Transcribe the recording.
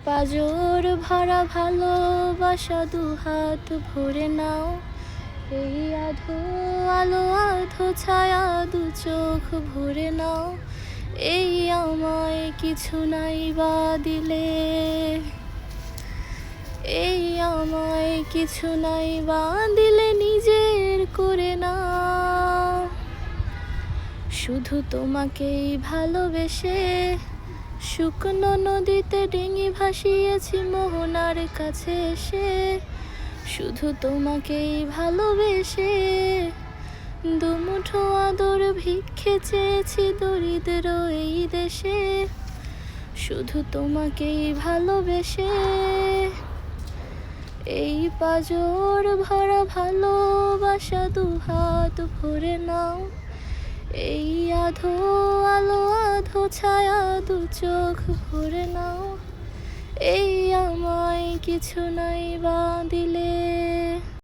পাঁজর ভরা ভালোবাসা দুহাত ভরে নাও। এই আধো আলো আধো ছায়া দু চোখ ভরে নাও। এই আমায় কিছু নাই বা দিলে, এই আমায় কিছু নাই বা দিলে নিজের করে নাও। শুধু তোমাকেই ভালোবেসে শুকনো নদীতে ডিঙি ভাসিয়েছি মোহনার কাছে এসে। শুধু তোমাকেই ভালোবেসে দুমুঠো আদর ভিক্ষে চেয়েছি দরিদ্র এই দেশে। শুধু তোমাকেই ভালোবেসে এই পাঁজর ভরা ভালোবাসা দুহাত ভরে নাও। এই আধো আলো আধো ছায়া দু চোখ ভরে নাও। এই আমায় কিছু নাই বা দিলে।